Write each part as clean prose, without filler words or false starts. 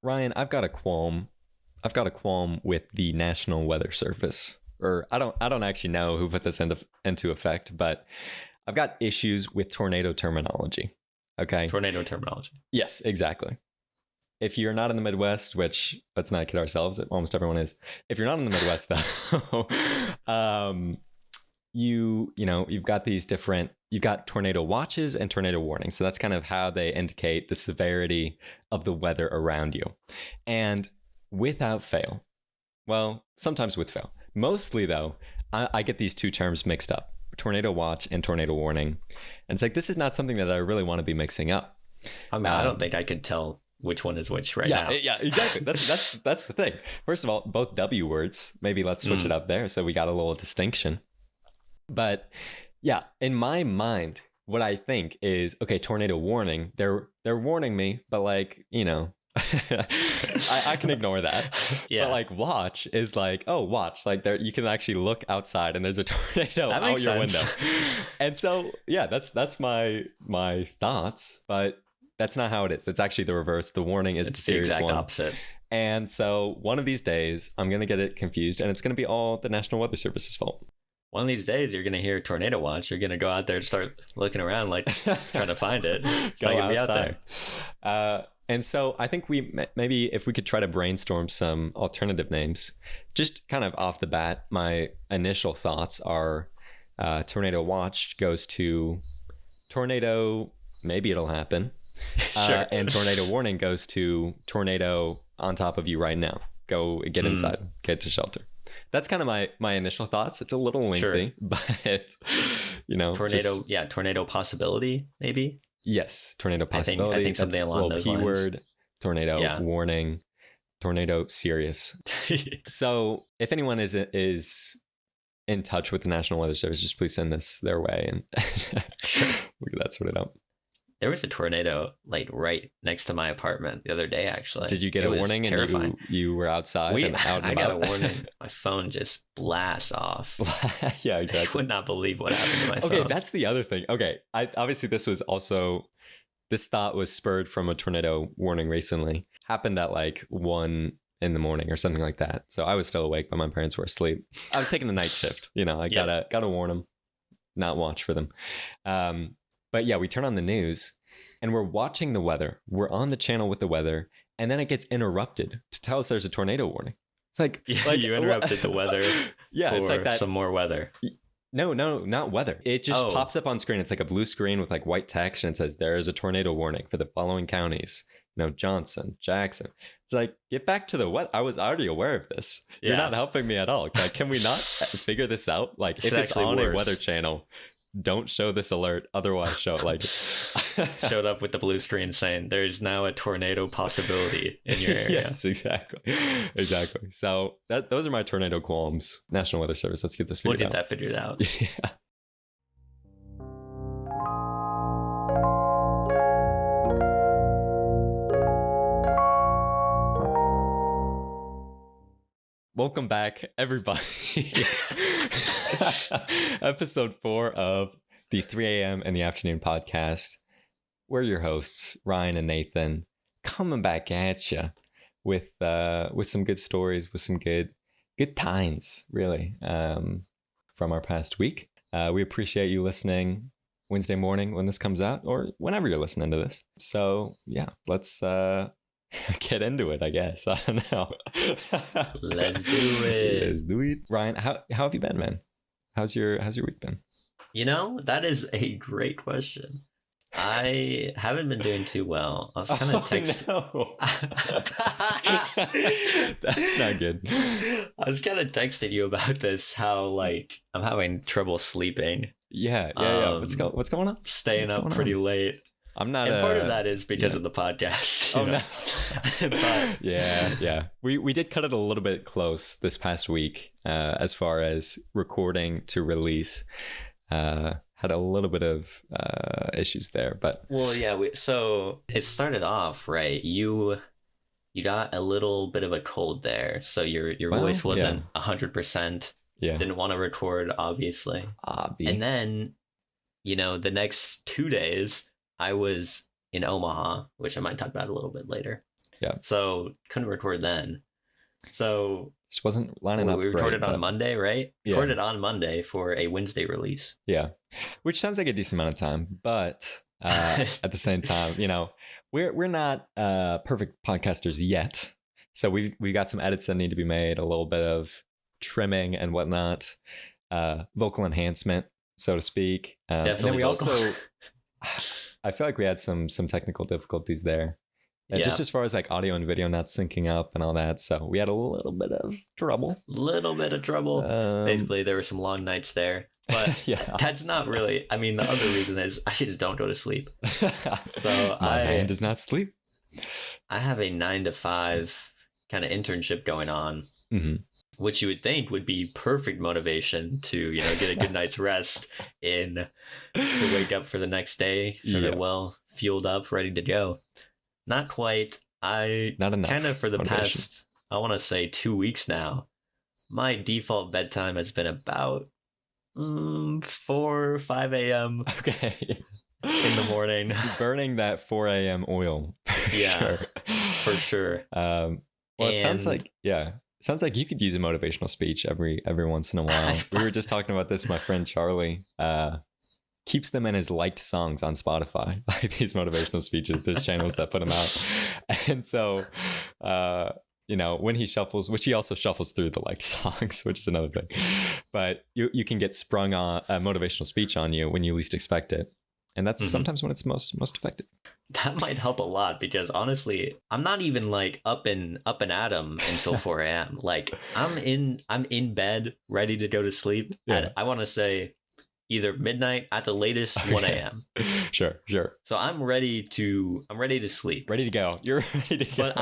Ryan, I've got a qualm. I've got a qualm with the National Weather Service. Or I don't actually know who put this into effect, but I've got issues with tornado terminology. Okay. Tornado terminology. Yes, exactly. If you're not in the Midwest, which let's not kid ourselves, almost everyone is. If you're not in the Midwest, though, you've got these different. You've got tornado watches and tornado warnings. So that's kind of how they indicate the severity of the weather around you. And without fail, well, sometimes with fail, mostly though, I get these two terms mixed up: tornado watch and tornado warning. And it's like, this is not something that I really want to be mixing up. I mean, I don't think I could tell which one is which now. Yeah, exactly. That's the thing. First of all, both W words. Maybe let's switch it up there, so we got a little distinction. But yeah, in my mind, what I think is, okay, tornado warning. They're warning me, but like, I can ignore that. Yeah. But like watch is like, oh, watch. Like there, you can actually look outside and there's a tornado out your window. And so yeah, that's my thoughts, but that's not how it is. It's actually the reverse. The warning is the serious exact one. Opposite. And so one of these days, I'm going to get it confused, and it's going to be all the National Weather Service's fault. One of these days, you're going to hear tornado watch. You're going to go out there and start looking around, like trying to find it. It's go not outside. Be out there. And so I think maybe if we could try to brainstorm some alternative names, just kind of off the bat, my initial thoughts are tornado watch goes to tornado, maybe it'll happen. Sure. And tornado warning goes to tornado on top of you right now. Go get inside, get to shelter. That's kind of my initial thoughts. It's a little lengthy, but tornado, tornado possibility, maybe. Yes, tornado possibility. I think something along those lines. Keyword, tornado warning, tornado serious. So if anyone is in touch with the National Weather Service, just please send this their way and we'll get that sorted out. There was a tornado like right next to my apartment the other day, actually. Did you get a warning terrifying. And you were outside and out and I about? got a warning. My phone just blasts off. Yeah, exactly. I would not believe what happened to my phone. Okay, that's the other thing. Okay, obviously this thought was spurred from a tornado warning recently. Happened at like 1 a.m. or something like that. So I was still awake, but my parents were asleep. I was taking the night shift. I gotta warn them, not watch for them. But yeah, we turn on the news and we're watching the weather. We're on the channel with the weather, and then it gets interrupted to tell us there's a tornado warning. It's like, you interrupted the weather. Yeah, for it's like that. Some more weather. No, not weather. It just pops up on screen. It's like a blue screen with like white text, and it says there is a tornado warning for the following counties. Johnson, Jackson. It's like, get back to the weather. I was already aware of this. Yeah. You're not helping me at all. Like, can we not figure this out? Like, if it's on a weather channel, don't show this alert. Otherwise, show it like showed up with the blue screen saying there's now a tornado possibility in your area. Yes, exactly. So those are my tornado qualms. National Weather Service. Let's get this figured out. We'll get that figured out. Yeah. Welcome back, everybody. Episode 4 of the 3 a.m. in the afternoon podcast. We're your hosts, Ryan and Nathan, coming back at you with some good stories, with some good times, really, from our past week. We appreciate you listening Wednesday morning when this comes out, or whenever you're listening to this. So yeah, let's get into it, I guess. I don't know. Let's do it. Ryan, how have you been, man? How's your week been? That is a great question. I haven't been doing too well. I was kind of texting. No. That's not good. I was kind of texting you about this, how like I'm having trouble sleeping. Yeah. What's going on? Staying up pretty late. I'm not. And part of that is because of the podcast. No. But, yeah. We did cut it a little bit close this past week, as far as recording to release. Had a little bit of issues there, but so it started off right. You got a little bit of a cold there, so your voice wasn't 100%. Yeah, didn't want to record, obviously. And then, the next 2 days I was in Omaha, which I might talk about a little bit later. Yeah. So couldn't record then. So just wasn't lining up. We recorded right, on Monday, right? Yeah. Recorded on Monday for a Wednesday release. Yeah, which sounds like a decent amount of time, but at the same time, you know, we're not perfect podcasters yet. So we got some edits that need to be made, a little bit of trimming and whatnot, vocal enhancement, so to speak. Definitely. And then we vocal. also, I feel like we had some technical difficulties there. Just as far as like audio and video not syncing up and all that. So we had a little bit of trouble. Basically, there were some long nights there. But that's not really, I mean, the other reason is I just don't go to sleep. So My man does not sleep. I have a 9 to 5 kind of internship going on, which you would think would be perfect motivation to, you know, get a good night's rest to wake up for the next day, so they're well fueled up, ready to go. Not quite. Not enough. Kind of for the past, I want to say 2 weeks now, my default bedtime has been about 4 or 5 a.m. Okay. In the morning. Burning that 4 a.m. oil. For sure. Well, it sounds like you could use a motivational speech every once in a while. We were just talking about this. My friend Charlie keeps them in his liked songs on Spotify, like these motivational speeches. There's channels that put them out. And so, you know, when he shuffles, which he also shuffles through the liked songs, which is another thing, but you can get sprung on a motivational speech on you when you least expect it. And that's sometimes when it's most effective. That might help a lot, because honestly, I'm not even like up and at 'em until 4 a.m. Like I'm in bed, ready to go to sleep. At, I want to say either midnight, at the latest 1 a.m. Sure. So I'm ready to sleep. Ready to go. You're ready to go. But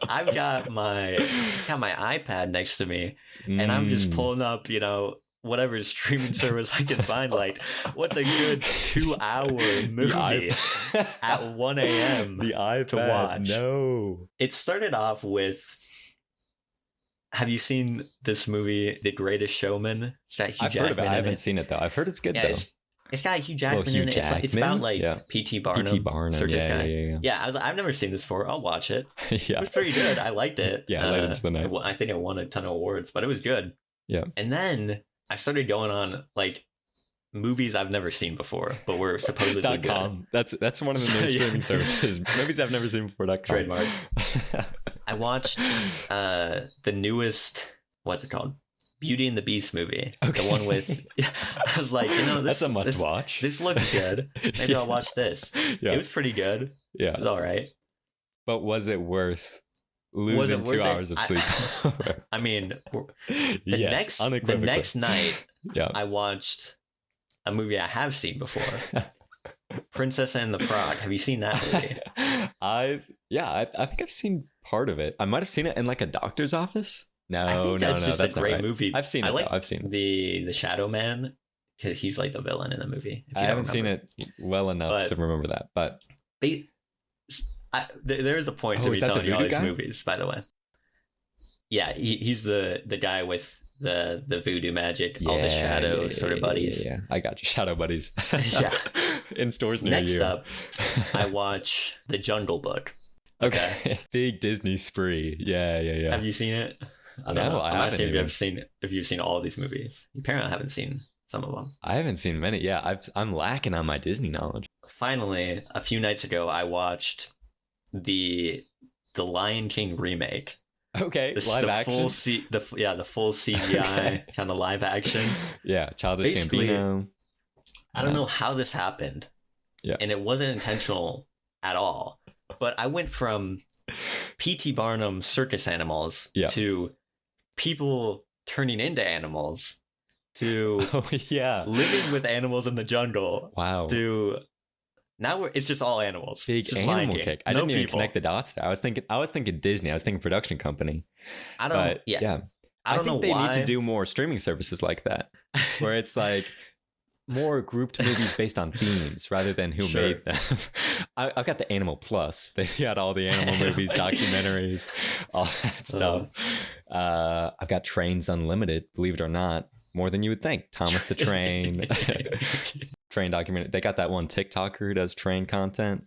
I've got my iPad next to me, and I'm just pulling up, you know, whatever streaming service I can find. Like, what's a good 2-hour movie at 1 a.m. The iPad to watch? No. It started off with, have you seen this movie, The Greatest Showman? It's got Hugh Jackman. Heard of it. I haven't seen it though. I've heard it's good though. It's got Hugh Jackman in it. It's about like P.T. Barnum. P.T. Barnum. Yeah. I've never seen this before. I'll watch it. It was pretty good. I liked it. I liked it into the night. I think it won a ton of awards, but it was good. Yeah. And then I started going on like movies I've never seen before, but were supposedly .com. good. That's one of the new streaming services. Movies I've never seen before. .com. Trademark. I watched the newest, what's it called? Beauty and the Beast movie. Okay. The one with, I was like, you know, that's a must watch. This looks good. Maybe I'll watch this. It was pretty good. Yeah. It was all right. But was it worth losing 2 hours of sleep? I mean, the next night, I watched a movie I have seen before. Princess and the Frog. Have you seen that movie? I think I've seen part of it. I might have seen it in like a doctor's office. No, that's a great movie. I've seen it. I've seen the Shadow Man. He's like the villain in the movie. I haven't seen it well enough to remember that, but there is a point to me telling you all these movies. By the way, yeah, he's the guy with the voodoo magic, all the shadow sort of buddies. Yeah, I got you, shadow buddies. Yeah, in stores near you. Next up, I watch The Jungle Book. Okay. Big Disney spree. Yeah. Have you seen it? I don't know. I'm not saying if you've seen all of these movies. Apparently, I haven't seen some of them. I haven't seen many. Yeah, I'm lacking on my Disney knowledge. Finally, a few nights ago, I watched the Lion King remake. Okay, live action. The full CGI kind of live action. Yeah, Childish Gambino. I don't know how this happened. Yeah, and it wasn't intentional at all. But I went from P.T. Barnum circus animals to people turning into animals to living with animals in the jungle. Wow. To now it's just all animals. Big animal kick. I didn't even connect the dots there. I was thinking Disney. I was thinking production company. I don't know. I think they need to do more streaming services like that, where it's like more grouped movies based on themes rather than who made them. I've got the Animal Plus. They got all the animal movies, documentaries, all that stuff. I've got Trains Unlimited, believe it or not, more than you would think. Thomas the Train. Train documentary. They got that one TikToker who does train content.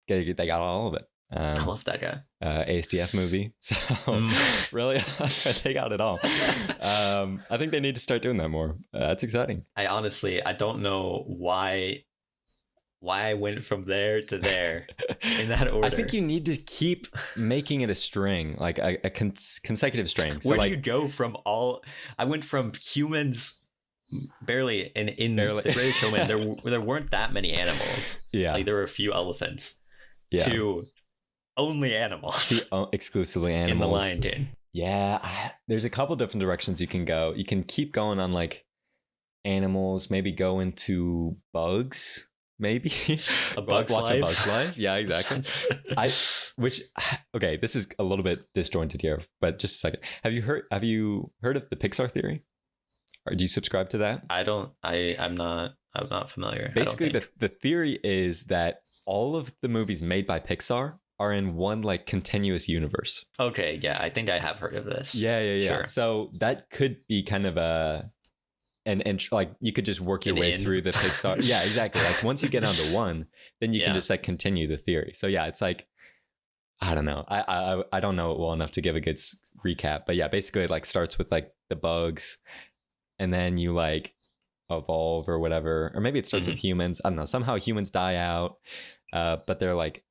They got all of it. I love that guy. ASDF movie. So really, they got it all. I think they need to start doing that more. That's exciting. I don't know why I went from there to there in that order. I think you need to keep making it a string, like a consecutive string. So where like, do you go from all? I went from humans barely in Barely. The Greatest Showman. There weren't that many animals. Yeah. Like there were a few elephants. Yeah. To only animals. Exclusively animals. In The Lion King. Yeah. There's a couple different directions you can go. You can keep going on like animals, maybe go into bugs. Maybe A Bug's watch Life. A Bug's Life. Yeah, exactly. Okay, this is a little bit disjointed here, but just a second. Have you heard of the Pixar Theory? Or do you subscribe to that? I'm not familiar. Basically, the theory is that all of the movies made by Pixar are in one like continuous universe. Okay, yeah, I think I have heard of this. Yeah. Sure. So that could be kind of and like you could just work your way through the Pixar. Yeah, exactly. Like once you get onto one, then you can just like continue the theory. So yeah, it's like, I don't know. I don't know it well enough to give a good recap, but yeah, basically it like starts with like the bugs, and then you like evolve or whatever, or maybe it starts with humans. I don't know. Somehow humans die out, but they're like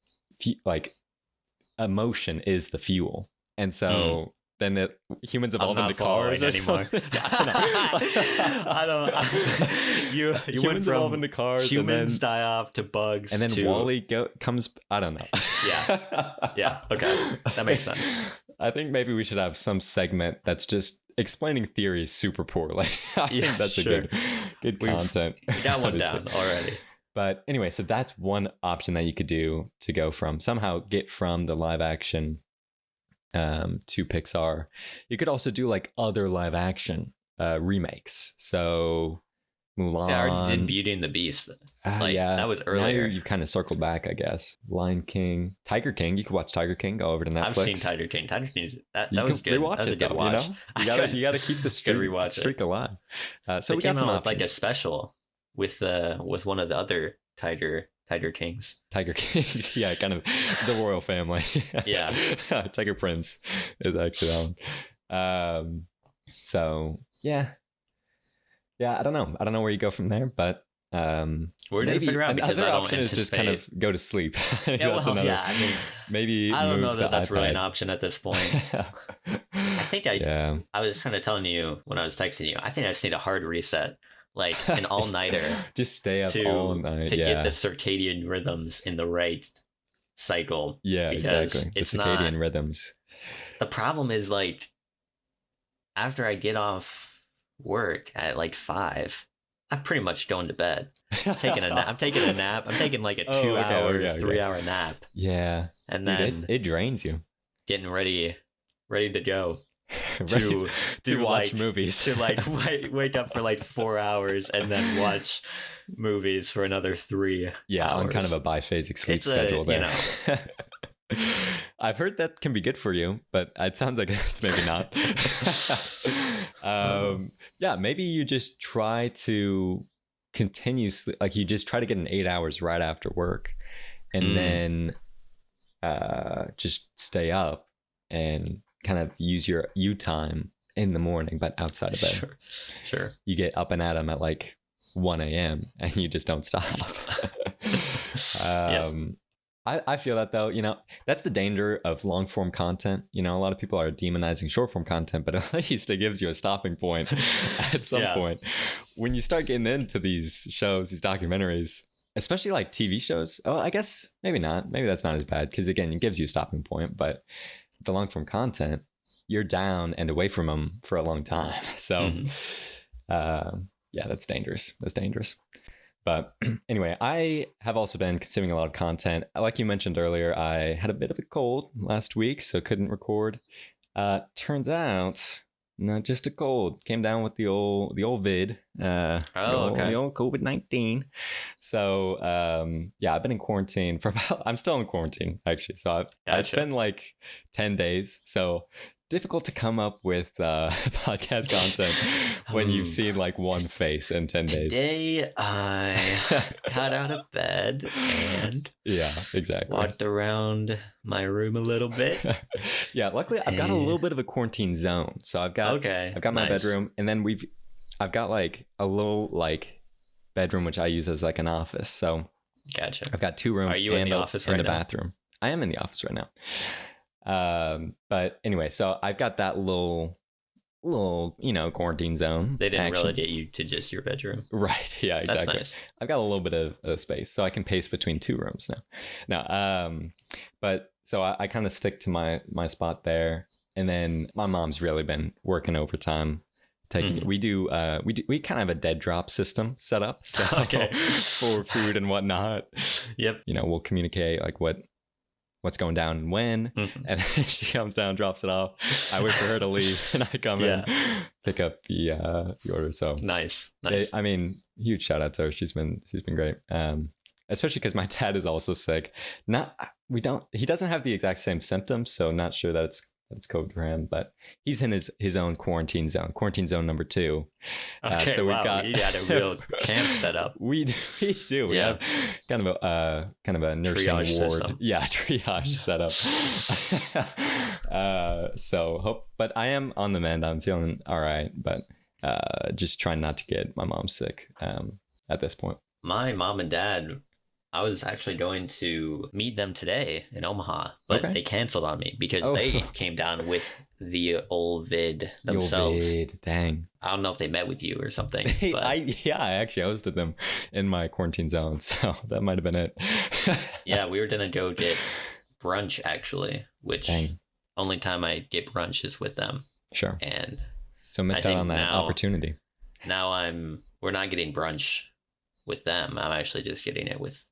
emotion is the fuel, and so. Then humans evolve into cars or something. I don't. You humans went from evolve into cars. Humans die off to bugs, and then Wall-E comes. I don't know. Yeah. Okay, that makes sense. I think maybe we should have some segment that's just explaining theories super poorly. I think that's a good content. We got one down already. But anyway, so that's one option that you could do to go from somehow get from the live action to Pixar. You could also do like other live action remakes. So Mulan. See, I already did Beauty and the Beast. Yeah, that was earlier. Now you've kind of circled back, I guess. Lion King, Tiger King. You could watch Tiger King. Go over to Netflix. I've seen Tiger King. That was good. Rewatch that was it, a good watch. You know? You gotta keep the streak alive. So we got some options. Like a special with one of the other Tiger Kings. Tiger Kings, yeah, kind of the royal family. Yeah. Tiger Prince is actually that one. So yeah, I don't know where you go from there, but we're gonna figure out, because another I don't option is just kind of go to sleep. Maybe I don't know that that's really an option at this point. I think I was kind of telling you when I was texting you, I think I just need a hard reset. Like an all-nighter. Just stay up all night. To get the circadian rhythms in the right cycle. Yeah, exactly. The circadian rhythms. The problem is, like, after I get off work at like 5, I'm pretty much going to bed. I'm taking a nap. I'm taking like a 2-hour, 3-hour nap. Yeah. And then it drains you. Getting ready to go. to watch movies, to like wake up for like 4 hours and then watch movies for another 3 hours. On kind of a biphasic sleep schedule there. I've heard that can be good for you, but it sounds like it's maybe not. Maybe you just try to continuously, like you just try to get an 8 hours right after work, and then just stay up and kind of use your time in the morning, but outside of bed. Sure. You get up and at 'em at like 1 a.m. and you just don't stop. I feel that though, that's the danger of long form content. A lot of people are demonizing short form content, but at least it gives you a stopping point at some point. When you start getting into these shows, these documentaries, especially like TV shows, I guess maybe not. Maybe that's not as bad because again, it gives you a stopping point, but the long form content, you're down and away from them for a long time. So, that's dangerous. But anyway, I have also been consuming a lot of content. Like you mentioned earlier, I had a bit of a cold last week, so couldn't record. Turns out, not just a cold. Came down with the old vid. The old COVID-19. So I've been in quarantine for I'm still in quarantine actually. So it's been like 10 days. So difficult to come up with podcast content when you've seen like one face in 10 days. Today I got out of bed and yeah, exactly. walked around my room a little bit. Yeah, luckily I've got a little bit of a quarantine zone. So I've got my bedroom, and then I've got like a little like bedroom which I use as like an office. So gotcha. I've got 2 rooms. Are you in the office right now? And a bathroom. I am in the office right now. But anyway, so I've got that little quarantine zone. They didn't relegate you to just your bedroom. Right. Yeah, exactly. That's nice. I've got a little bit of space, so I can pace between 2 rooms now. But so I kind of stick to my spot there. And then my mom's really been working overtime. We kind of have a dead drop system set up. So for food and whatnot. Yep. We'll communicate like what's going down and when, and then she comes down, drops it off. I wait for her to leave, and I come in, pick up the order. So nice. I mean, huge shout out to her. She's been great. Especially because my dad is also sick. He doesn't have the exact same symptoms, so not sure that it's COVID for him, but he's in his own quarantine zone number 2. Okay, so we've got, you had a real camp set up. We do. We have kind of a nursing triage ward. System. Yeah, triage set up. But I am on the mend. I'm feeling all right, but just trying not to get my mom sick at this point. My mom and dad, I was actually going to meet them today in Omaha, but they canceled on me because they came down with the old vid themselves. The old vid, dang. I don't know if they met with you or something. But I actually hosted them in my quarantine zone, so that might have been it. Yeah, we were going to go get brunch, actually, which only time I get brunch is with them. Sure. And so missed out on that opportunity. Now we're not getting brunch with them. I'm actually just getting it with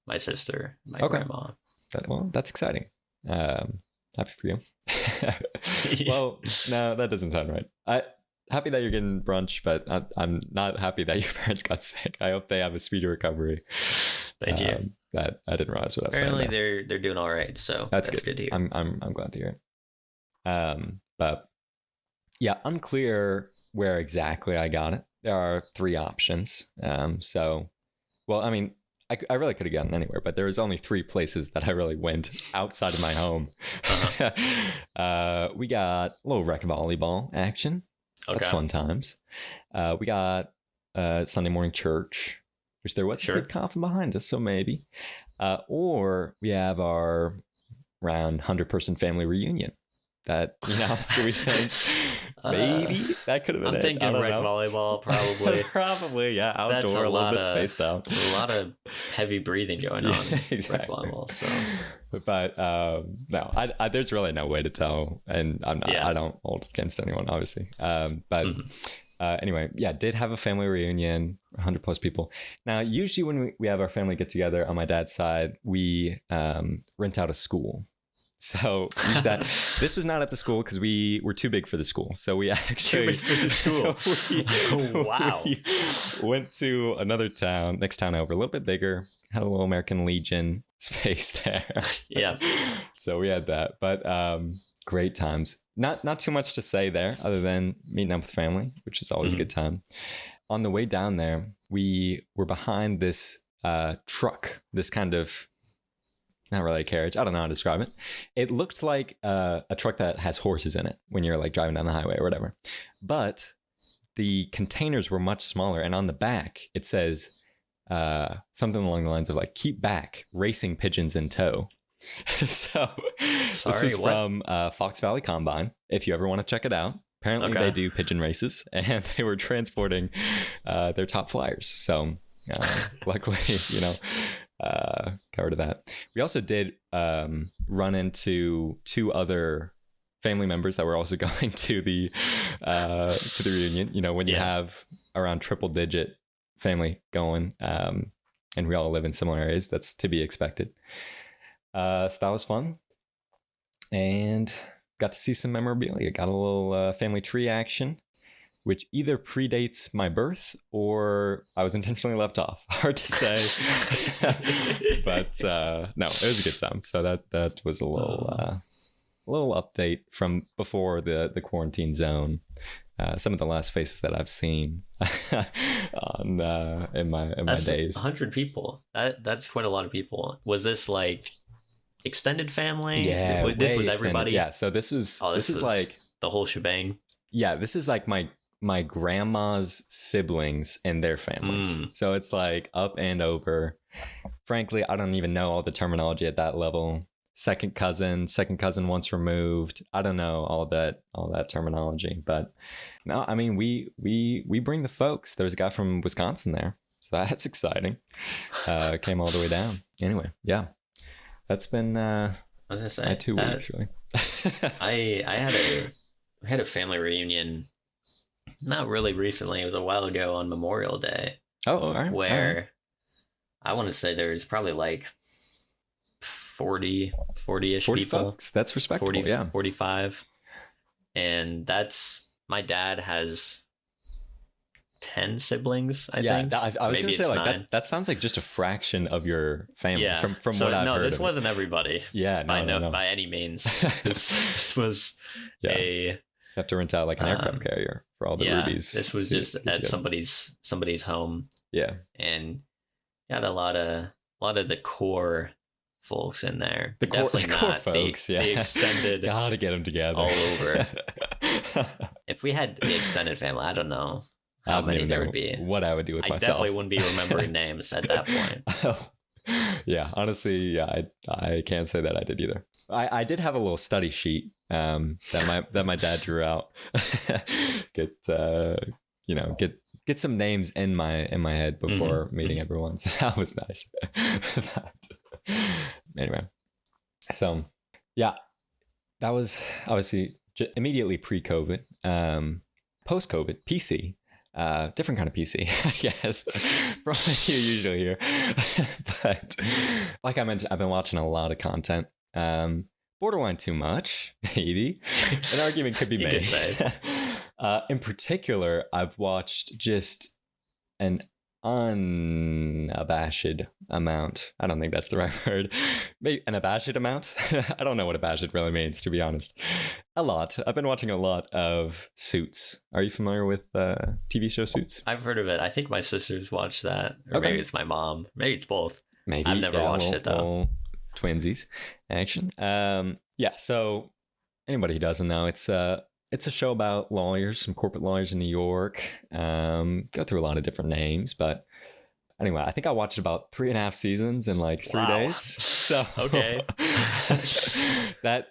my sister, my grandma. That's exciting. Happy for you. Well, no, that doesn't sound right. Happy that you're getting brunch, but I'm not happy that your parents got sick. I hope they have a speedy recovery. Thank you. That I didn't realize what I was saying. Apparently, they're doing all right. So that's good to hear. I'm glad to hear it. But yeah, unclear where exactly I got it. There are 3 options. I really could have gotten anywhere, but there was only 3 places that I really went outside of my home. We got a little rec volleyball action. That's fun times. We got Sunday morning church, which there was a good coffin behind us, so maybe. Or we have our around 100-person family reunion. That, do we think maybe that could have been I'm thinking rec volleyball, probably. Probably, yeah. Outdoor, a little bit spaced out. There's a lot of heavy breathing going on in rec volleyball. So, but no, there's really no way to tell, and I don't hold against anyone, obviously. Anyway, did have a family reunion, 100 plus people. Now, usually when we have our family get together on my dad's side, we rent out a school. So this was not at the school because we were too big for the school. So we actually too big for the school. Wow. We went to another town, next town over, a little bit bigger. Had a little American Legion space there. Yeah. So we had that, but great times. Not too much to say there, other than meeting up with family, which is always a good time. On the way down there, we were behind this truck, this kind of. Not really a carriage. I don't know how to describe it. It looked like a truck that has horses in it when you're like driving down the highway or whatever. But the containers were much smaller. And on the back, it says something along the lines of like, keep back, racing pigeons in tow. So this was from Fox Valley Combine. If you ever want to check it out. Apparently they do pigeon races, and they were transporting their top flyers. So luckily, covered that. We also did run into 2 other family members that were also going to the reunion. When you have around triple digit family going, and we all live in similar areas, that's to be expected. So that was fun, and got to see some memorabilia. Got a little family tree action, which either predates my birth or I was intentionally left off. Hard to say. But no, it was a good time. So that was a little little update from before the quarantine zone. Some of the last faces that I've seen on in my days. 100 people. That's quite a lot of people. Was this like extended family? Yeah, this was everybody. Yeah, so this is like the whole shebang. Yeah, this is like my grandma's siblings and their families. So it's like up and over. Frankly, I don't even know all the terminology at that level. Second cousin once removed. I don't know all that terminology, but no, I mean we bring the folks. There's a guy from Wisconsin there, so that's exciting. Came all the way down. Anyway, yeah, that's been I was gonna say 2 weeks really. I had a family reunion, not really recently. It was a while ago on Memorial Day. Oh, all right. Where all right. I want to say there's probably like 40-ish 40 people. Folks. That's respectable. 40, yeah. 45. And my dad has 10 siblings, I think. Yeah, I was going to say, like, 9. that sounds like just a fraction of your family from so, what I've heard. No, this wasn't everybody. Yeah, no. By any means. This was you have to rent out like an aircraft carrier for all the rubies. This was just at somebody's home. Yeah. And got a lot of the core folks in there. Definitely core not folks, the extended. Gotta get them together all over. If we had the extended family, I don't know how many there would be. What I would do with myself. I definitely wouldn't be remembering names at that point. Yeah, honestly, I can't say that I did either. I did have a little study sheet that my dad drew out. Get some names in my head before meeting everyone. So that was nice. Anyway, so yeah, that was obviously immediately pre-COVID. Post-COVID, PC. Different kind of PC, I guess, from what you usually hear. But like I mentioned, I've been watching a lot of content. Borderline too much, maybe. An argument could be made. You could say. In particular, I've watched just an unabashed amount. I don't think that's the right word. Maybe an abashed amount. I don't know what abashed really means, to be honest. A lot. I've been watching a lot of Suits. Are you familiar with TV show Suits? I've heard of it. I think my sisters watch that, or maybe it's my mom. Maybe it's both. Maybe. I've never watched it though. Twinsies action. Yeah. So anybody who doesn't know, it's a show about lawyers, some corporate lawyers in New York. Go through a lot of different names, but anyway, I think I watched about 3.5 seasons in like 3 days. So okay.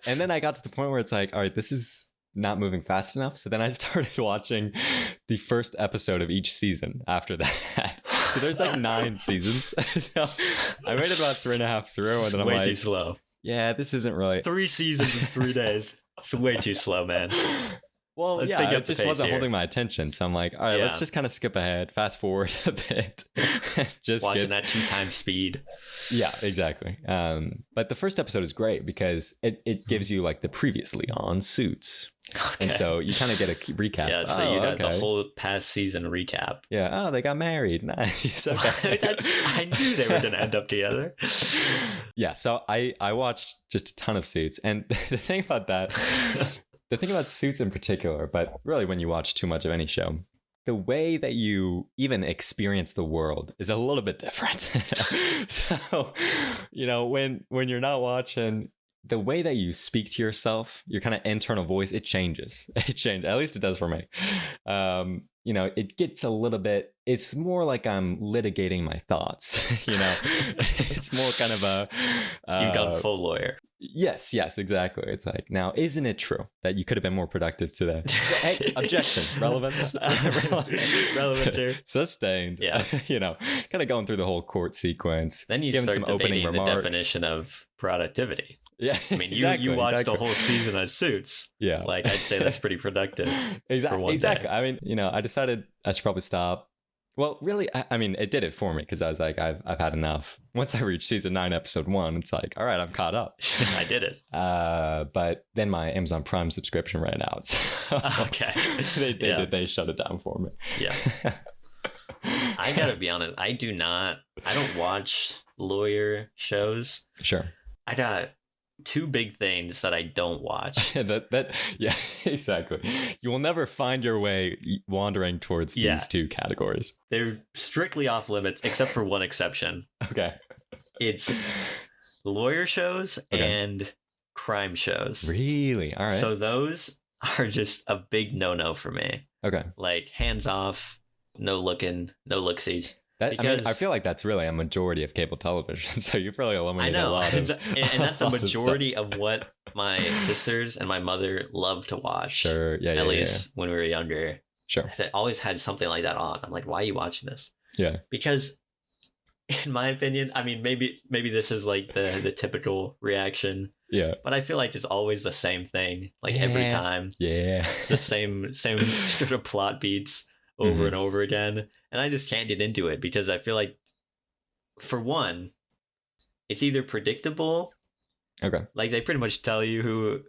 And then I got to the point where it's like, all right, this is not moving fast enough. So then I started watching the first episode of each season after that. So there's like 9 seasons. So I made it about 3.5 through, and then I'm way like, too slow. Yeah, this isn't really 3 seasons in 3 days. It's way too slow, man. Well, it just wasn't holding my attention. So I'm like, all right, let's just kind of skip ahead, fast forward a bit. Just watching at 2 times speed. Yeah, exactly. But the first episode is great because it gives you like the previously on Suits. Okay. And so you kind of get a recap. Yeah, so you got the whole past season recap. Yeah, they got married. Nice. Okay. I knew they were going to end up together. Yeah, so I watched just a ton of Suits. And the thing about that, the thing about Suits in particular, but really when you watch too much of any show, the way that you even experience the world is a little bit different. So, when you're not watching, the way that you speak to yourself, your kind of internal voice, it changes. It changes. At least it does for me. It gets a little bit, it's more like I'm litigating my thoughts. It's more kind of a... You've gone full lawyer. Yes, exactly. It's like, now, isn't it true that you could have been more productive today? Hey, objection, relevance. Relevance here. Sustained. Yeah. Kind of going through the whole court sequence. Then you start debating the definition of productivity. Yeah. I mean, you watched the whole season of Suits. Yeah. Like, I'd say that's pretty productive. Exactly. Day. I mean, I decided I should probably stop. Well, really, I mean, it did it for me because I was like, I've had enough. Once I reached season 9, episode 1, it's like, all right, I'm caught up. I did it. But then my Amazon Prime subscription ran out. So okay. They shut it down for me. Yeah. I gotta be honest. I don't watch lawyer shows. Sure. I got two big things that I don't watch. Yeah, exactly. You will never find your way wandering towards these two categories. They're strictly off limits, except for one exception. Okay. It's lawyer shows and crime shows. Really? All right. So those are just a big no-no for me. Okay. Like hands off, no looking, no looksies. I feel like that's really a majority of cable television. So you've really eliminated a lot of... and that's a majority of what my sisters and my mother love to watch. Sure. Yeah. At least when we were younger. Sure. They always had something like that on. I'm like, why are you watching this? Yeah. Because in my opinion, I mean, maybe this is like the typical reaction. Yeah. But I feel like it's always the same thing. Like every time. Yeah. The same sort of plot beats over and over again. And I just can't get into it because I feel like, for one, it's either predictable. Okay. Like they pretty much tell you who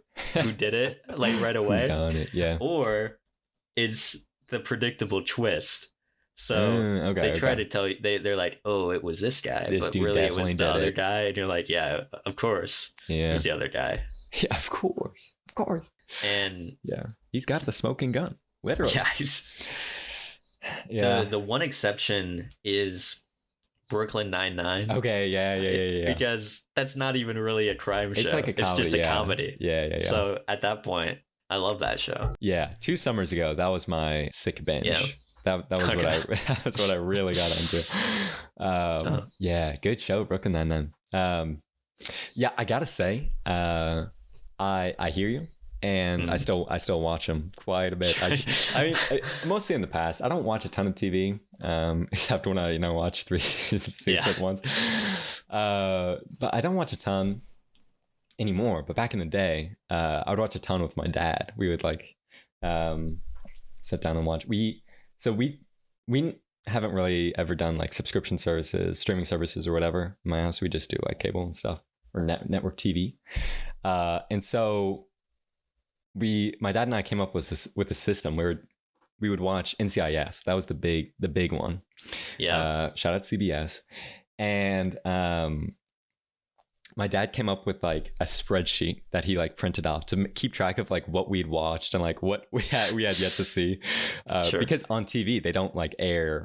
did it like right away. Who done it, yeah. Or it's the predictable twist. So they try to tell you, they're like, oh, it was this guy, but really it was the other guy. And you're like, yeah, of course. Yeah. It was the other guy. Yeah, of course. Of course. And yeah, he's got the smoking gun. Literally. Yeah. The one exception is Brooklyn Nine-Nine. Okay, yeah. Because that's not even really a crime show. It's like a comedy. It's just a comedy. Yeah. So at that point, I love that show. Yeah, 2 summers ago, that was my sick binge. Yeah. That was that was what I really got into. Yeah, good show, Brooklyn Nine-Nine. Yeah, I gotta say, I hear you. And I still watch them quite a bit. I mean, mostly in the past. I don't watch a ton of TV, except when I watch 3 seasons at once. But I don't watch a ton anymore. But back in the day, I would watch a ton with my dad. We would like sit down and watch. We haven't really ever done like subscription services, streaming services, or whatever. In my house, we just do like cable and stuff, or network TV, and so. My dad and I came up with a system where we would watch NCIS. That was the big one. Yeah. Shout out CBS. And my dad came up with like a spreadsheet that he like printed off to keep track of like what we'd watched and like what we had yet to see. Sure. Because on TV they don't like air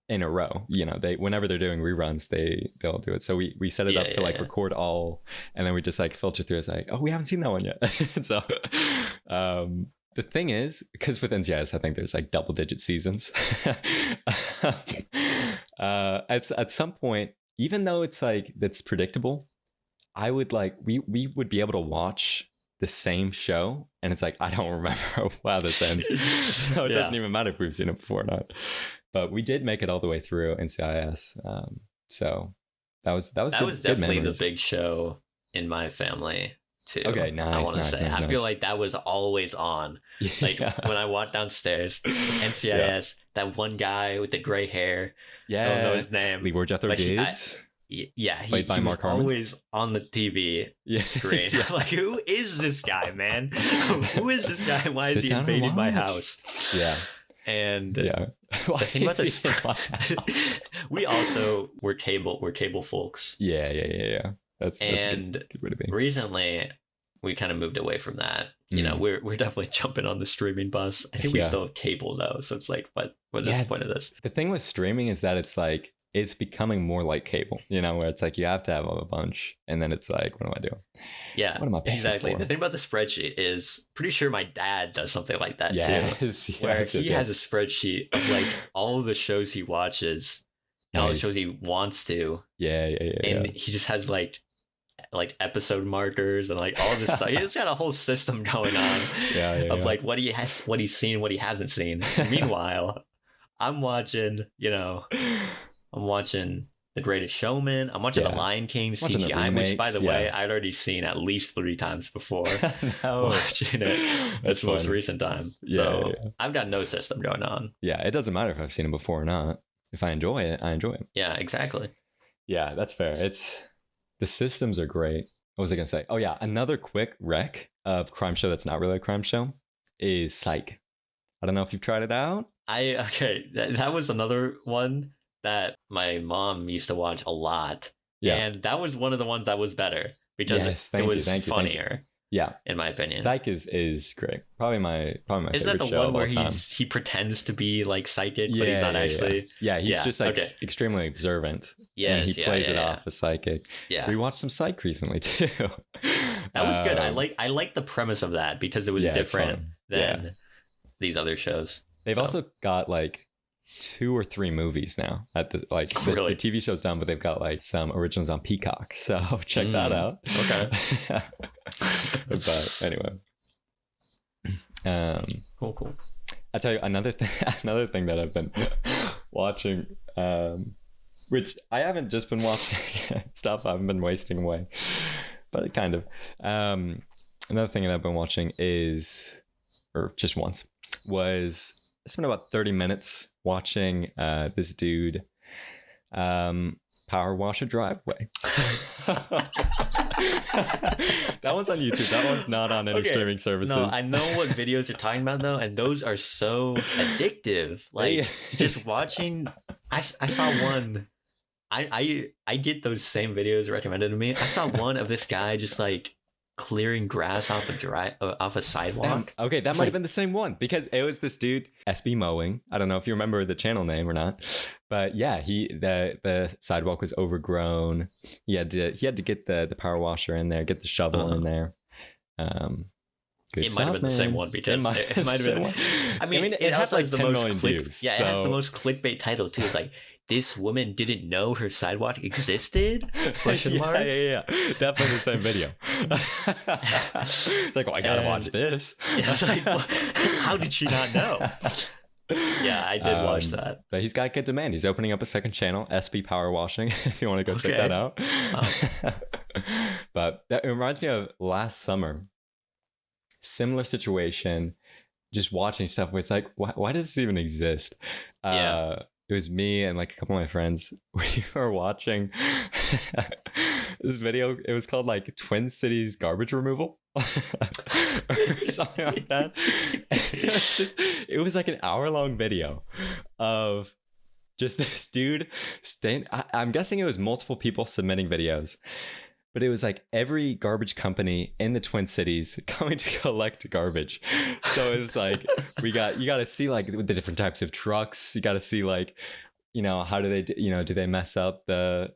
in a row, they whenever they're doing reruns they'll do it, so we set it up to like record all, and then we just like filter through. It's like, oh, we haven't seen that one yet. So the thing is, because with NCIS I think there's like double-digit seasons. At some point, even though it's like that's predictable, I would like we would be able to watch the same show and it's like, I don't remember how this ends. So it doesn't even matter if we've seen it before or not. But we did make it all the way through NCIS. So that was definitely the big show in my family too. Okay, nice. I want to say, I feel like that was always on. Like when I walked downstairs, NCIS, that one guy with the gray hair. Yeah, I don't know his name. Leroy Jethro Gibbs. He played by Mark Harmon. Always on the TV screen. Like, who is this guy, man? Who is this guy? Why is he invading my house? Yeah. And the thing about this, we also were cable folks. Yeah. That's good way to be. Recently, we kind of moved away from that. We're definitely jumping on the streaming bus. I think we still have cable though, so it's like, what's the point of this? The thing with streaming is that it's like it's becoming more like cable, where it's like you have to have a bunch, and then it's like, what am I doing? Yeah, what am I paying exactly. for? The thing about the spreadsheet is, pretty sure my dad does something like that too, where he has a spreadsheet of like all of the shows he watches, and all the shows he wants to. Yeah. And he just has like episode markers and like all this stuff. He's got a whole system going on of like what he's seen, what he hasn't seen. Meanwhile, I'm watching, The Greatest Showman. I'm watching The Lion King CGI, which, by the way, I'd already seen at least 3 times before. Watching it. That's the most recent time. So I've got no system going on. Yeah, it doesn't matter if I've seen it before or not. If I enjoy it, I enjoy it. Yeah, exactly. Yeah, that's fair. The systems are great. What was I going to say? Oh, yeah. Another quick rec of crime show that's not really a crime show is Psych. I don't know if you've tried it out. That was another one that my mom used to watch a lot. Yeah. And that was one of the ones that was better. because Yes, it was thank you. funnier. Yeah, in my opinion. Psych is great. Probably my Isn't favorite that the show one of where all time. he pretends to be like psychic, Yeah, but he's not actually? Yeah, he's just like okay. extremely observant. Yes, and he plays it off as psychic. Yeah. We watched some Psych recently too. That was good. I like the premise of that because it was different than these other shows. They've also got like 2 or 3 movies now at the Really? the TV show's done, but they've got like some originals on Peacock, so check that out. Okay. But anyway, cool. I'll tell you another thing that I've been watching, which I haven't just been watching stuff I've been wasting away, but kind of. Another thing that I've been watching is, or just once, was I spent about 30 minutes watching this dude power wash a driveway. That one's on YouTube. That one's not on any streaming services. No, I know what videos you're talking about though, and those are so addictive. Like just watching. I saw one. I get those same videos recommended to me. I saw one of this guy just like clearing grass off a sidewalk. That might have been the same one, because it was this dude SB Mowing. I don't know if you remember the channel name or not, but yeah, the sidewalk was overgrown. He had to get the power washer in there, get the shovel in there. It might have been the same one, because it might have been one. I mean, it has like the most views. Yeah, it has the most clickbait title too. It's like, this woman didn't know her sidewalk existed? Question mark? Yeah. Definitely the same video. Like, I gotta watch this. Yeah, I was like, how did she not know? Yeah, I did watch that. But he's got good demand. He's opening up a second channel, SB Power Washing, if you want to go check that out. But it reminds me of last summer. Similar situation. Just watching stuff where it's like, why does this even exist? It was me and like a couple of my friends. We were watching this video. It was called like Twin Cities Garbage Removal or something like that. And it was like an hour-long video of just this dude staying. I'm guessing it was multiple people submitting videos, but it was like every garbage company in the Twin Cities coming to collect garbage. So it was like, you got to see like the different types of trucks. You got to see like, how do they, do they mess up the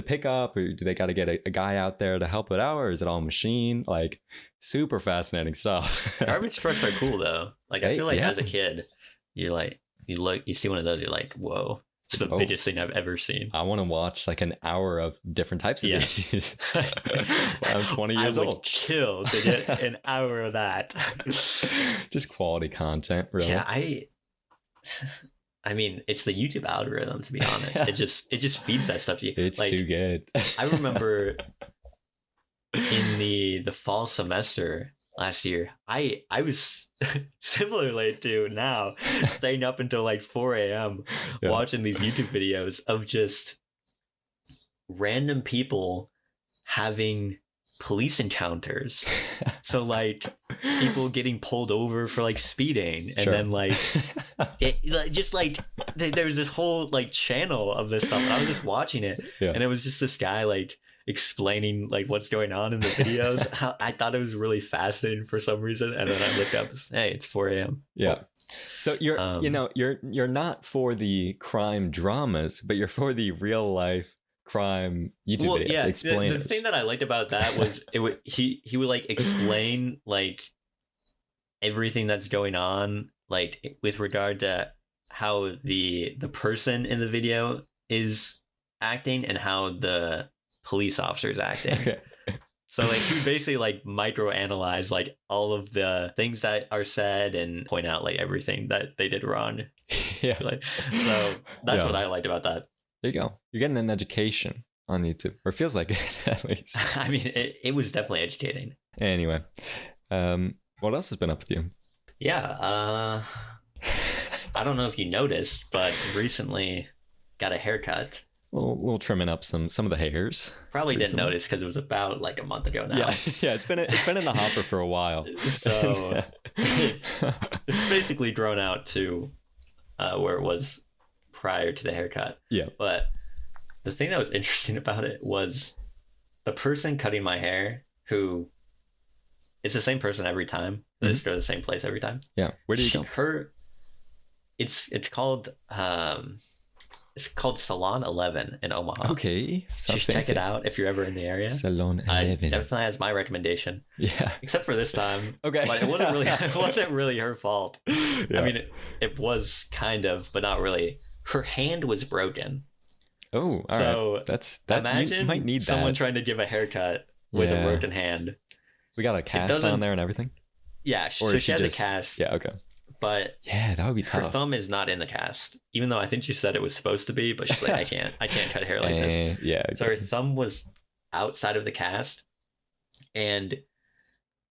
pickup, or do they got to get a guy out there to help it out, or is it all machine? Like, super fascinating stuff. Garbage trucks are cool though. Like, I feel like as a kid, you're like, you see one of those, you're like, whoa. It's the biggest thing I've ever seen. I want to watch like an hour of different types of these. I'm 20 years old. Chill to get an hour of that. Just quality content, really. Yeah, I mean, it's the YouTube algorithm, to be honest. It just feeds that stuff to you. It's like, too good. I remember in the fall semester last year, I was similarly to now staying up until like 4 a.m. watching these YouTube videos of just random people having police encounters. So like people getting pulled over for like speeding, and then like there was this whole like channel of this stuff, and I was just watching it, and it was just this guy like explaining like what's going on in the videos. I thought it was really fascinating for some reason, and then I looked up, hey, it's 4 a.m. So you're you're not for the crime dramas, but you're for the real life crime YouTube videos. The thing that I liked about that was he would like explain like everything that's going on, like with regard to how the person in the video is acting and how the police officer is acting. So like he would basically like micro analyze like all of the things that are said and point out like everything that they did wrong. So that's what I liked about that. There you go. You're getting an education on YouTube, or feels like it at least. I mean, it was definitely educating. Anyway, what else has been up with you? Yeah, I don't know if you noticed, but recently got a haircut. A little trimming up some of the hairs. Probably didn't notice because it was about like a month ago now. Yeah, it's been in the hopper for a while. So it's basically grown out to where it was prior to the haircut. Yeah. But the thing that was interesting about it was the person cutting my hair, who is the same person every time. I just go to the same place every time. Yeah. Where do you go? It's called Salon 11 in Omaha. Okay. Just check it out if you're ever in the area. Salon 11. Definitely has my recommendation. Yeah. Except for this time. Okay. But it wasn't really her fault. Yeah. I mean, it was kind of, but not really. Her hand was broken. Oh, all right. Imagine you might need someone that. trying to give a haircut with a broken hand. We got a cast on there and everything. Yeah, so she had the cast. Yeah, okay. But yeah, that would be tough. Her thumb is not in the cast, even though I think she said it was supposed to be. But she's like, I can't cut hair like this. Yeah. Okay. So her thumb was outside of the cast, and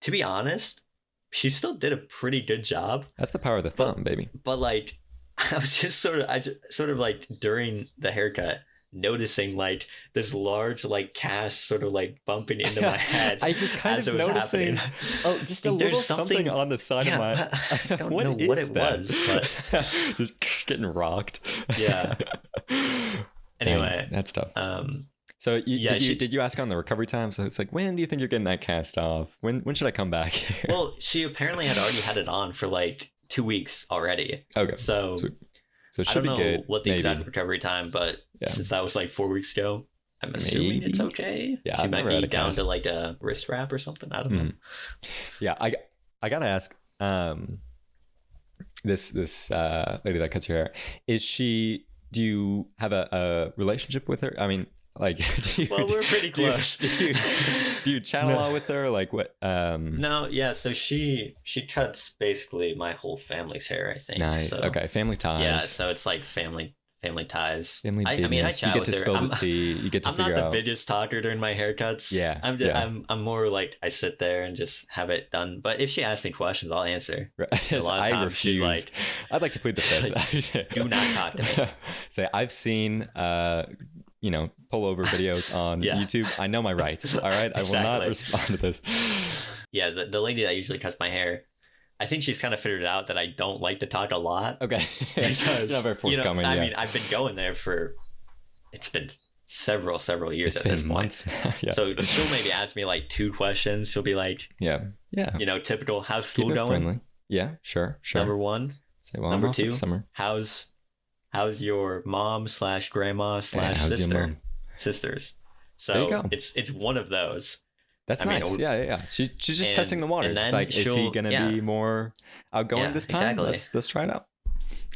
to be honest, she still did a pretty good job. That's the power of the thumb, baby. But like, I was just sort of like during the haircut, noticing like this large like cast sort of like bumping into my head. I was kind of noticing just a little something on the side of my I don't know what it was, but just getting rocked. Yeah. Anyway, dang, that's tough. So did you ask on the recovery time? So it's like, when do you think you're getting that cast off? When should I come back here? Well, she apparently had already had it on for like 2 weeks already. Okay. So it should I don't know be good. what the exact recovery time, but since that was like 4 weeks ago, I'm assuming it's okay. Yeah, she might be down to like a wrist wrap or something. I don't know. Yeah, I gotta ask. This lady that cuts your hair, do you have a relationship with her? I mean, like, well, we're pretty close. Do you chat a lot with her? Like what? No, yeah. So she cuts basically my whole family's hair, I think. Nice. So, okay, family ties. Yeah, so it's like family ties. Family business. I mean, I chat you get with to her. spill the tea. You get to figure out. I'm not the biggest talker during my haircuts. Yeah. I'm more like I sit there and just have it done. But if she asks me questions, I'll answer. Right. A lot of times refuse. she's like, I'd like to plead the fifth. Do not talk to me. Say, I've seen pullover videos on YouTube. I know my rights. All right. Exactly. I will not respond to this. Yeah, the lady that usually cuts my hair, I think she's kind of figured out that I don't like to talk a lot. Okay. Because not very forthcoming. I mean, I've been going there it's been several years at this point. Months. Yeah. So she'll maybe ask me like 2 questions. She'll be like, yeah. Typical, how's school going? Friendly. Yeah, sure. Number 1. Say, well, Number 2, summer. How's your mom / grandma / sister? Sisters. So there you go. It's one of those. That's nice. Yeah. She's just testing the waters. It's like, is he gonna be more outgoing this time? Exactly. Let's try it out.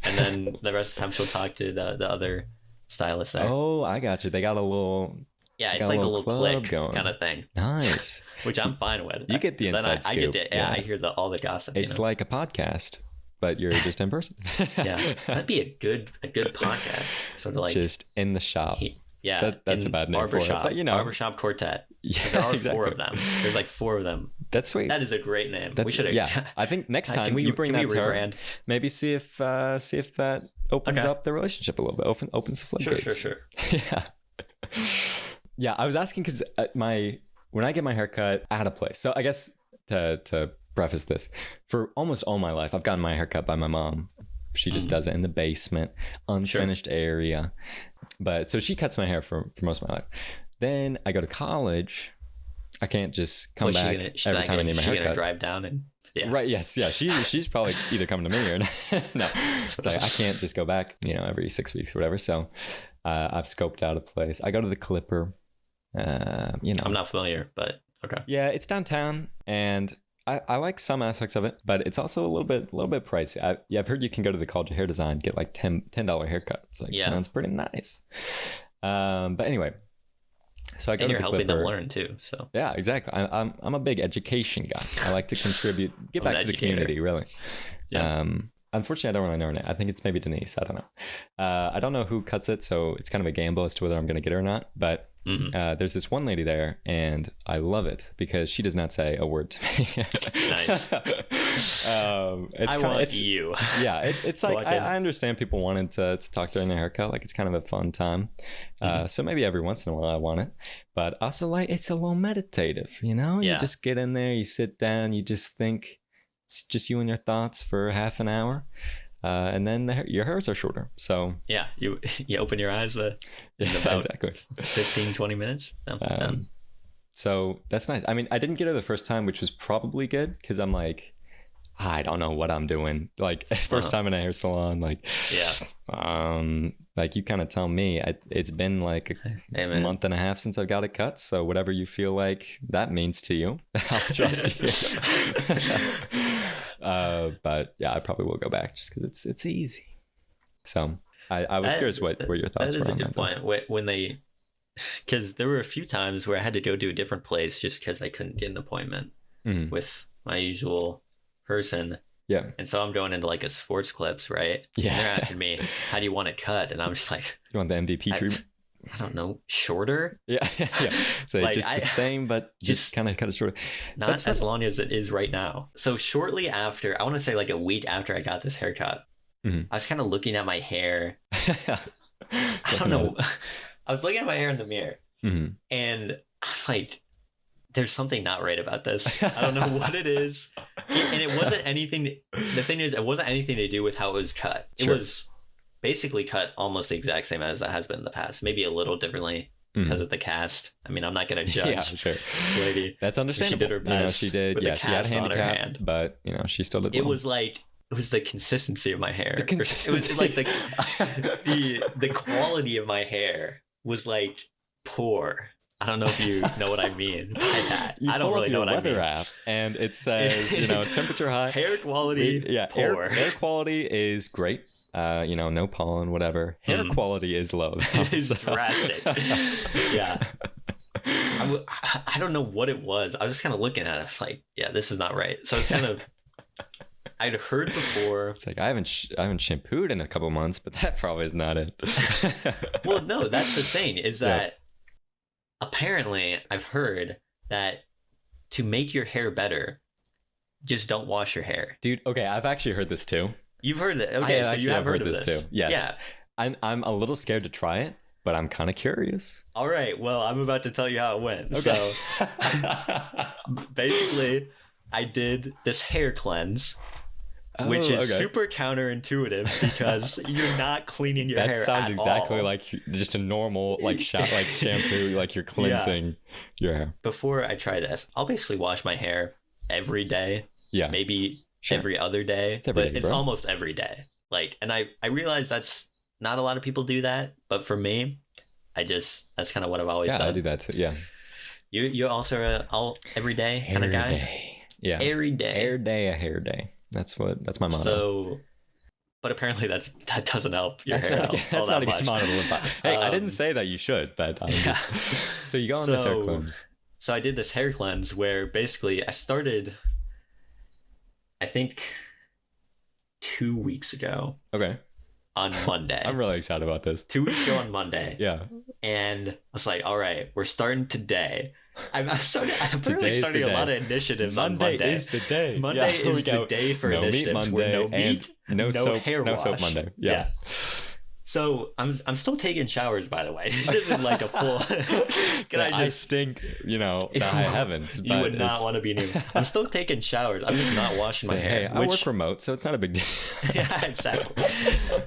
And then the rest of the time she'll talk to the other stylist there. Oh, I got you. They got a little. Yeah, it's like a little click going. kind of thing. Nice. Which I'm fine with. You get the inside scoop. I hear all the gossip. It's like a podcast, but you're just in person. Yeah, that'd be a good podcast. Sort of like just in the shop. Yeah, that's a bad name for it. But barbershop quartet. Yeah, there are exactly. 4 of them. There's like 4 of them. That's sweet. That is a great name. We should. Yeah, I think next time you bring that to her, maybe see if that opens up the relationship a little bit. Opens the floodgates. Sure. Yeah. Yeah, I was asking because when I get my haircut at a place. So I guess to preface this, for almost all my life, I've gotten my haircut by my mom. She just does it in the basement, unfinished area. But so she cuts my hair for most of my life. Then I go to college. I can't just come back every time I need my haircut. She's gonna drive down and right. Yes. Yeah. She's probably either coming to me or no. It's like I can't just go back, every 6 weeks or whatever. So I've scoped out a place. I go to the Clipper. I'm not familiar, but okay. Yeah, it's downtown, and I like some aspects of it, but it's also a little bit pricey. I've heard you can go to the College of Hair Design, get like $10 haircut. It's like sounds pretty nice. But anyway, so I go to the Clipper. And you're helping them learn too. So yeah, exactly. I'm a big education guy. I like to contribute, give back to the community, really. Yeah. Unfortunately, I don't really know her name. I think it's maybe Denise. I don't know. I don't know who cuts it, so it's kind of a gamble as to whether I'm going to get her or not. But there's this one lady there, and I love it because she does not say a word to me. Nice. It's you. Yeah, it's like I understand people wanting to talk during their haircut. Like it's kind of a fun time. So maybe every once in a while I want it, but also like it's a little meditative. You just get in there, you sit down, you just think. It's just you and your thoughts for half an hour, and then your hairs are shorter. So yeah, you open your eyes in about exactly 15-20 minutes. So that's nice. I mean, I didn't get it the first time, which was probably good because I'm like, I don't know what I'm doing. Like first time in a hair salon, like, like you kind of tell me. It's been like a month and a half since I got it cut. So whatever you feel like that means to you, I'll trust you. But yeah, I probably will go back just because it's easy. So I was curious what your thoughts were on that. That is a good point. When they, because there were a few times where I had to go to a different place just because I couldn't get an appointment with my usual person. Yeah. And so I'm going into like a sports clips, right? Yeah. And they're asking me, how do you want it cut? And I'm just like, you want the MVP treatment? I don't know, shorter? Yeah. So like, just the same, but just kind of cut it shorter. Not as long as it is right now. So shortly after, I want to say like a week after I got this haircut, I was kind of looking at my hair. I don't know. I was looking at my hair in the mirror and I was like, there's something not right about this. I don't know what it is. And it wasn't anything. The thing is, it wasn't anything to do with how it was cut. It was basically cut almost the exact same as it has been in the past. Maybe a little differently because of the cast. I mean, I'm not going to judge this lady. That's understandable. She did her best. She did. Yeah, she had a handicap, but she still did well. It was the consistency of my hair. The consistency. It was like the quality of my hair was like poor. I don't know if you know what I mean by that. I don't really know what I mean. Weather app, and it says, temperature high, hair quality, poor. Air quality is great. No pollen, whatever. Hair quality is low. It is drastic. Yeah. I don't know what it was. I was just kind of looking at it. I was like, yeah, this is not right. So it's kind of. I'd heard before. It's like I haven't shampooed in a couple months, but that probably is not it. Well, no, that's the thing is that apparently I've heard that to make your hair better, just don't wash your hair. Dude, okay, I've actually heard this too. You've heard that? Okay, so you have heard of this too. Yes. Yeah. I'm a little scared to try it, but I'm kind of curious. All right, well, I'm about to tell you how it went. Okay. So basically, I did this hair cleanse. Which is super counterintuitive because you're not cleaning your hair at all. That sounds exactly like just a normal shampoo, like you're cleansing your hair. Before I try this, I'll basically wash my hair every day. Yeah. Maybe every other day. It's almost every day. And I realize that's not a lot of people do that, but for me, that's kind of what I've always done. Yeah, I do that too. Yeah. You also are all every day kind of guy? Day. Yeah. Every day. Hair day, a hair day. That's my motto. So, but apparently that doesn't help your hair. That's not a good motto to live by. Hey, I didn't say that you should, but so you go on this hair cleanse. So I did this hair cleanse where basically I started, I think, 2 weeks ago. Okay. On Monday. I'm really excited about this. 2 weeks ago on Monday. Yeah. And I was like, all right, we're starting today. I'm really starting a lot of initiatives on Monday. Monday is the day. Monday is the day for initiatives. No meat Monday, no hair wash. No soap Monday. Yeah. So I'm still taking showers, by the way. This isn't like a full. I stink, the high heavens. You would not want to be near me. I'm still taking showers. I'm just not washing my hair. Hey, I work remote, so it's not a big deal. Yeah, exactly.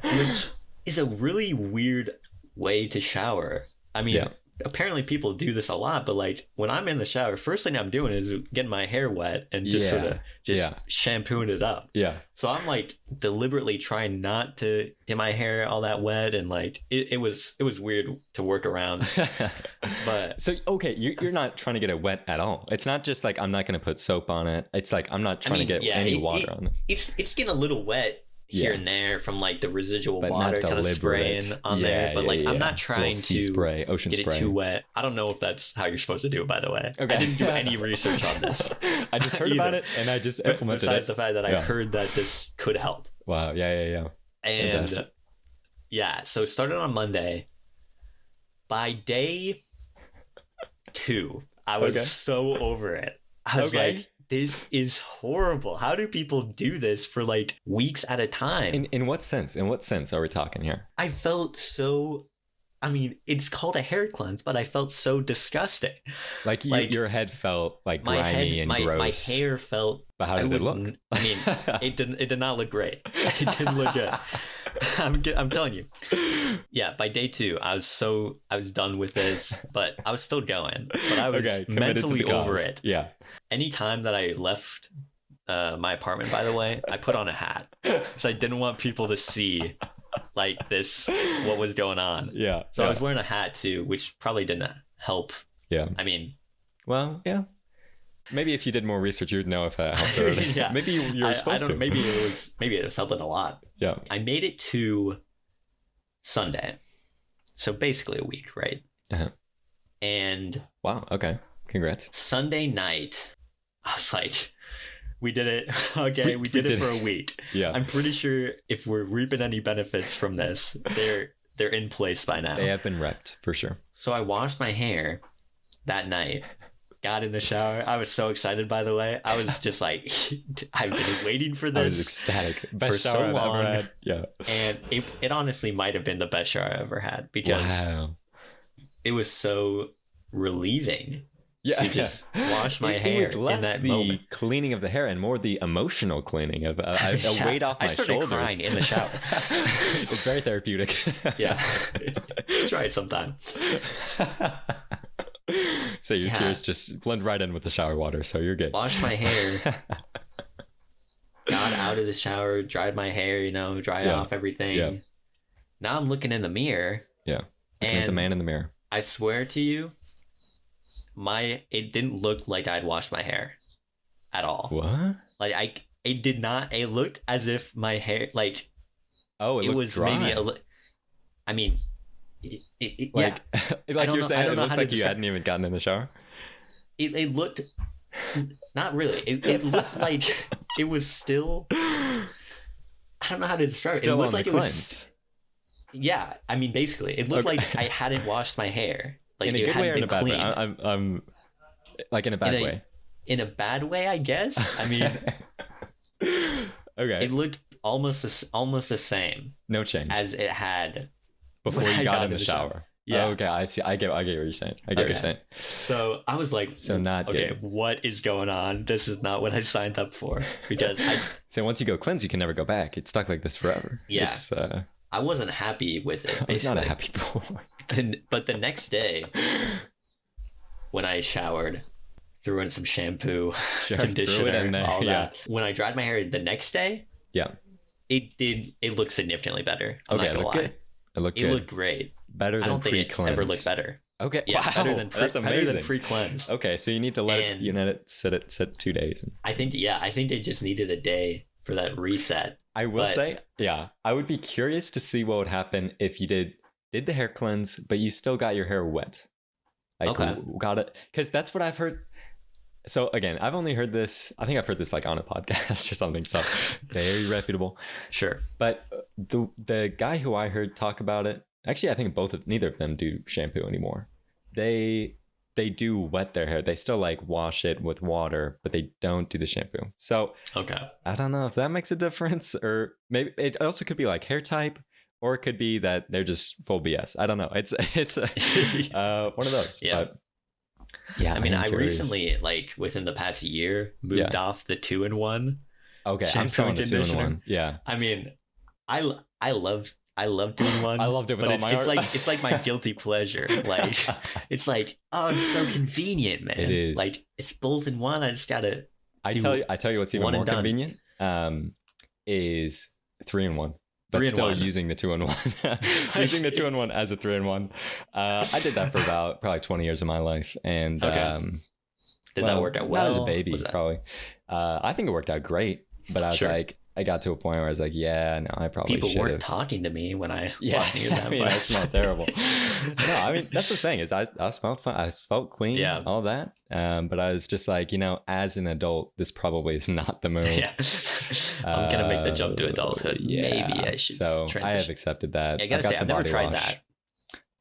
Which is a really weird way to shower. I mean. Yeah. Apparently people do this a lot, but when I'm in the shower, first thing I'm doing is getting my hair wet and just sort of shampooing it up. Yeah. So I'm deliberately trying not to get my hair all that wet, and it was weird to work around. But so okay, you're not trying to get it wet at all. It's not just I'm not going to put soap on it. It's I'm not trying to get any water on this. It's getting a little wet here and there from the residual water kind of spraying on there, but I'm not trying to spray, ocean get spray. It too wet. I don't know if that's how you're supposed to do it, by the way. Okay. I didn't do any research on this. I just heard about it and I just implemented besides the fact that I heard that this could help. Wow. Yeah. And so it started on Monday. By day 2, I was so over it. I was like, this is horrible. How do people do this for weeks at a time? In what sense? In what sense are we talking here? I felt so. I mean, it's called a hair cleanse, but I felt so disgusting. Your head felt grimy and gross. My hair felt. But how did it look? I mean, it did not look great. It didn't look good. I'm telling you. Yeah, by day 2, I was done with this, but I was still going. But I was mentally over it. Yeah. Anytime that I left my apartment, by the way, I put on a hat because I didn't want people to see like what was going on. Yeah. So I was wearing a hat too, which probably didn't help. Yeah. I mean, well, yeah. Maybe if you did more research, you'd know if that helped already. Yeah. Maybe you were supposed to. Maybe it was helping a lot. Yeah. I made it to Sunday, so basically a week, right? Uh-huh. And wow. Okay. Congrats. Sunday night, I was like, we did it. Okay, we did it for a week. Yeah. I'm pretty sure if we're reaping any benefits from this, they're in place by now. They have been repped for sure. So I washed my hair that night, got in the shower. I was so excited, by the way. I was just like, I've been waiting for this. I was ecstatic. Best for shower so I've long. ever had. Yeah. And it honestly might have been the best shower I ever had because it was so relieving. To just wash my hair. It was less in that the moment. Cleaning of the hair and more the emotional cleaning of a weight off my shoulders. I started crying in the shower. It's very therapeutic. Yeah. Try it sometime. So your tears just blend right in with the shower water, so you're good. Washed my hair. Got out of the shower, dried my hair, dried off everything. Yeah. Now I'm looking in the mirror. Yeah. Looking at the man in the mirror. I swear to you, it didn't look like I'd washed my hair at all. What? Like it did not. It looked as if my hair, like, it was dry. Maybe I mean, like you're saying, it looked like you hadn't even gotten in the shower. It looked, not really. It looked like it was still. I don't know how to describe it. Still it looked on like the it cleanse. was. Yeah, I mean, basically, it looked like I hadn't washed my hair. Like, in a good way or in a bad way? I'm like in a bad way. In a bad way, I guess. I mean, okay. It looked almost the same. No change as it had before you got in the shower. Yeah. Okay, I see. I get what you're saying. I get what you're saying. So I was like, not okay. good. What is going on? This is not what I signed up for. Because so once you go cleanse, you can never go back. It's stuck like this forever. Yeah. I wasn't happy with it. I was not a happy boy. But the next day, when I showered, threw in some shampoo, conditioner, all that. When I dried my hair the next day, it looked significantly better. I'm not gonna lie. Good. It looked great. Better than pre-cleanse. I don't think it ever looked better. Okay. Yeah, wow. That's amazing. Better than pre-cleanse. Okay, so you need to let it sit 2 days. I think they just needed a day for that reset. I will say, I would be curious to see what would happen if you did the hair cleanse, but you still got your hair wet. Like, got it? Because that's what I've heard. So again, I've only heard this. I think I've heard this like on a podcast or something. So very reputable. Sure. But the guy who I heard talk about it, actually, I think neither of them do shampoo anymore. They do wet their hair. They still like wash it with water, but they don't do the shampoo. So I don't know if that makes a difference, or maybe it also could be like hair type, or it could be that they're just full BS. I don't know. It's one of those. Yeah. But, yeah. I mean, I recently, like within the past year, moved off the 2-in-1. Okay, I'm still on the 2-in-1. Yeah. I mean, I love 2-in-1. I loved it with all my heart. It's like my guilty pleasure. Like, it's like, oh, it's so convenient, man. It is. Like, it's both in one. I just gotta. I tell you what's even more convenient. Is 3-in-1. But still using the 2-in-1. Using the 2-in-1 as a 3-in-1. I did that for about probably 20 years of my life, and did that work out well? Not as a baby, probably. I think it worked out great, but I was like, I got to a point where I was like, no, I probably should have. People weren't talking to me when I walked near them. I mean, I smelled terrible. No, I mean, that's the thing is I smelled fine. I felt clean, all that. But I was just like, as an adult, this probably is not the move. Yeah. I'm going to make the jump to adulthood. Yeah. Maybe I should transition. I have accepted that. I got to say, I've never tried that.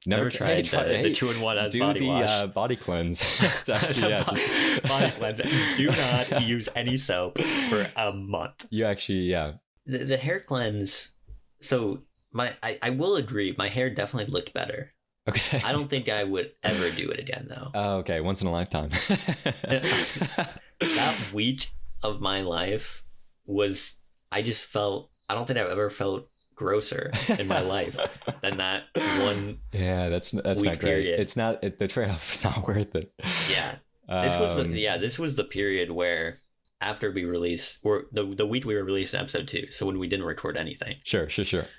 Never tried the 2-in-1 as body wash. Do the body cleanse. It's actually, body cleanse. Do not use any soap for a month. You actually, The hair cleanse. So I will agree. My hair definitely looked better. Okay. I don't think I would ever do it again, though. Oh, okay. Once in a lifetime. That week of my life I don't think I've ever felt grosser in my life than that one. Yeah, that's not great. Period. It's not the trade-off is not worth it. Yeah, this was the period where after we released, or the week we were releasing episode 2, so when we didn't record anything. Sure.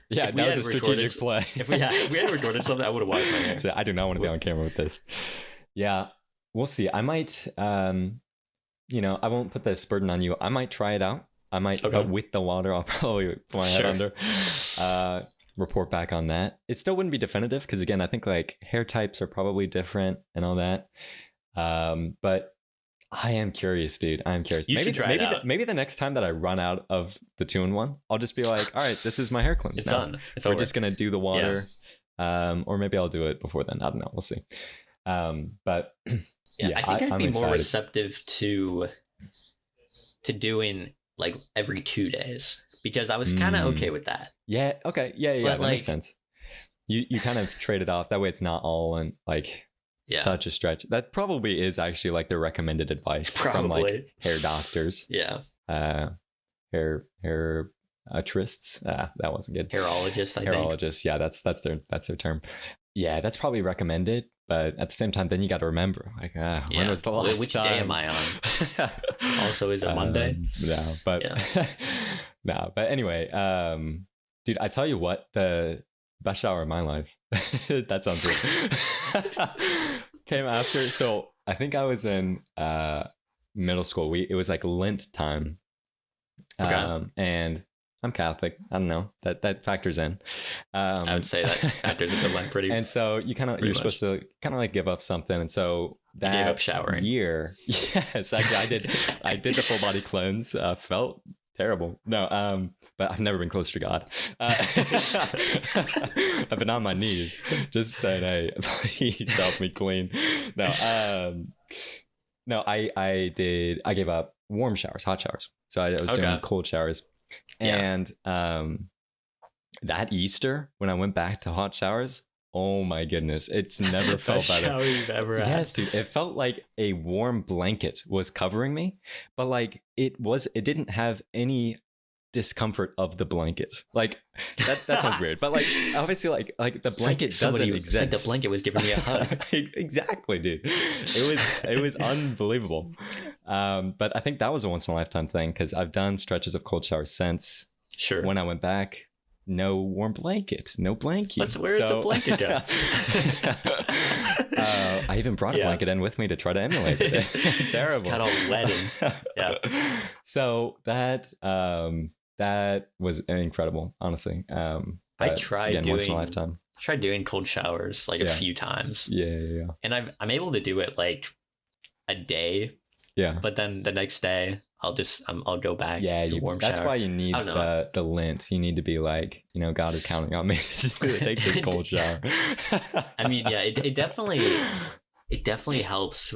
Yeah, that was a strategic play. If we had recorded something, I would have washed my hair. So I do not want to be on camera with this. Yeah, we'll see. I might, I won't put this burden on you. I might try it out. I might, but with the water, I'll probably put my head under. Report back on that. It still wouldn't be definitive because, again, I think like hair types are probably different and all that. But I am curious, dude. I am curious. Maybe the next time that I run out of the 2-in-1, I'll just be like, all right, this is my hair cleanse. It's now. done. We're just gonna do the water, or maybe I'll do it before then. I don't know. We'll see. But I think I'd be more receptive to doing like every 2 days because I was kind of okay with that. Yeah. Okay. Yeah. That makes sense. You kind of trade it off. That way, it's not all in like. Such a stretch. That probably is actually like the recommended advice from like hair doctors. Yeah. Hair atrists. That wasn't good. Hairologists, I think. Hairologists. Yeah, that's their term. Yeah, that's probably recommended, but at the same time, then you got to remember like when was the last which time? day am I on? Also, is it Monday? No, but no, but anyway, dude, I tell you what, the best shower of my life. That sounds good. Came after. So I think I was in middle school. It was like Lent time. Okay. And I'm Catholic. I don't know. That factors in. I would say that factors into Lent pretty. And so you're supposed to kind of like give up something. And so that gave up showering. Year. Yes, actually I did the full body cleanse. Felt terrible. No, but I've never been closer to God. I've been on my knees just saying, hey, please help me clean. No, I gave up warm showers, hot showers. So I was doing cold showers. And that Easter, when I went back to hot showers, oh my goodness, it's never felt better. Shower you've ever had. Yes, dude. It felt like a warm blanket was covering me, but like it didn't have any discomfort of the blanket. Like that sounds weird, but like obviously like the blanket doesn't exist. It's like the blanket was giving me a hug. Exactly, dude. It was unbelievable. But I think that was a once in a lifetime thing because I've done stretches of cold showers since. Sure. When I went back, no warm blanket, no blanket. Where's the blanket go? I even brought a blanket in with me to try to emulate it. Terrible. Got all wet in. Yeah. So that was incredible, honestly. I tried doing once in a lifetime. I tried doing cold showers like a few times. Yeah. And I'm able to do it like a day. Yeah. But then the next day I'll go back to warm shower. That's why you need the Lent. You need to be like, God is counting on me to take this cold shower. I mean, yeah, it definitely helps